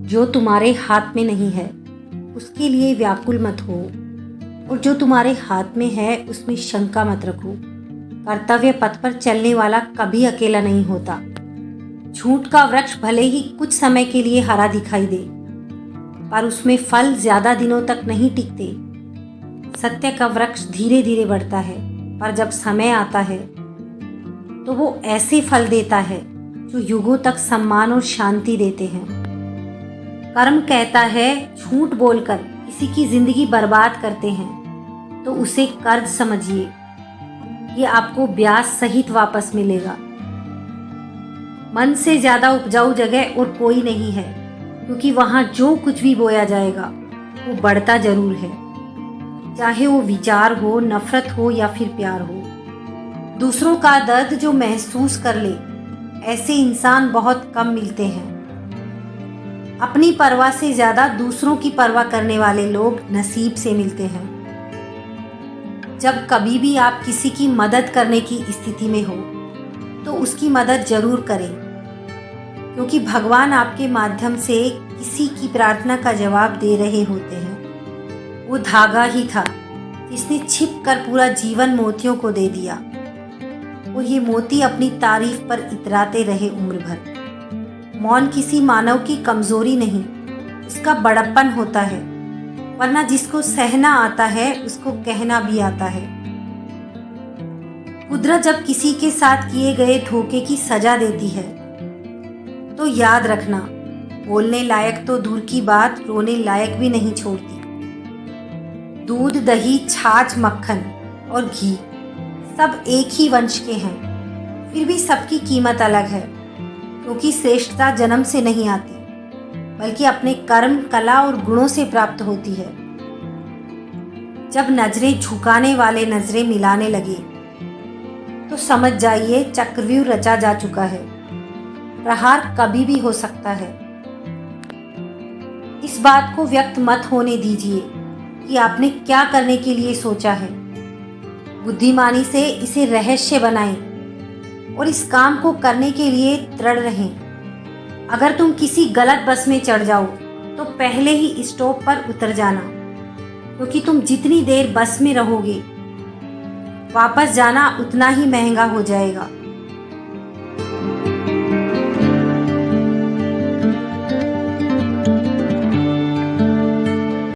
जो तुम्हारे हाथ में नहीं है उसके लिए व्याकुल मत हो, और जो तुम्हारे हाथ में है उसमें शंका मत रखो। कर्तव्य पथ पर चलने वाला कभी अकेला नहीं होता। झूठ का वृक्ष भले ही कुछ समय के लिए हरा दिखाई दे, पर उसमें फल ज्यादा दिनों तक नहीं टिकते। सत्य का वृक्ष धीरे धीरे बढ़ता है, पर जब समय आता है तो वो ऐसे फल देता है जो युगों तक सम्मान और शांति देते हैं। कर्म कहता है झूठ बोलकर किसी की जिंदगी बर्बाद करते हैं तो उसे कर्ज समझिए, ये आपको ब्याज सहित वापस मिलेगा। मन से ज्यादा उपजाऊ जगह और कोई नहीं है, क्योंकि वहां जो कुछ भी बोया जाएगा वो बढ़ता जरूर है, चाहे वो विचार हो, नफरत हो या फिर प्यार हो। दूसरों का दर्द जो महसूस कर ले, ऐसे इंसान बहुत कम मिलते हैं। अपनी परवाह से ज्यादा दूसरों की परवाह करने वाले लोग नसीब से मिलते हैं। जब कभी भी आप किसी की मदद करने की स्थिति में हो तो उसकी मदद जरूर करें, क्योंकि भगवान आपके माध्यम से किसी की प्रार्थना का जवाब दे रहे होते हैं। वो धागा ही था जिसने छिप कर पूरा जीवन मोतियों को दे दिया, और ये मोती अपनी तारीफ पर इतराते रहे उम्र भर। मौन किसी मानव की कमजोरी नहीं, उसका बड़प्पन होता है, वरना जिसको सहना आता है उसको कहना भी आता है। कुदरत जब किसी के साथ किए गए धोखे की सजा देती है तो याद रखना, बोलने लायक तो दूर की बात, रोने लायक भी नहीं छोड़ती। दूध, दही, छाछ, मक्खन और घी सब एक ही वंश के हैं, फिर भी सबकी कीमत अलग है, क्योंकि श्रेष्ठता जन्म से नहीं आती बल्कि अपने कर्म, कला और गुणों से प्राप्त होती है। जब नजरें झुकाने वाले नजरें मिलाने लगे तो समझ जाइए चक्रव्यूह रचा जा चुका है। प्रहार कभी भी हो सकता है। इस बात को व्यक्त मत होने दीजिए कि आपने क्या करने के लिए सोचा है। बुद्धिमानी से इसे रहस्य बनाएं और इस काम को करने के लिए दृढ़ रहें। अगर तुम किसी गलत बस में चढ़ जाओ तो पहले ही स्टॉप पर उतर जाना, क्योंकि तुम जितनी देर बस में रहोगे वापस जाना उतना ही महंगा हो जाएगा।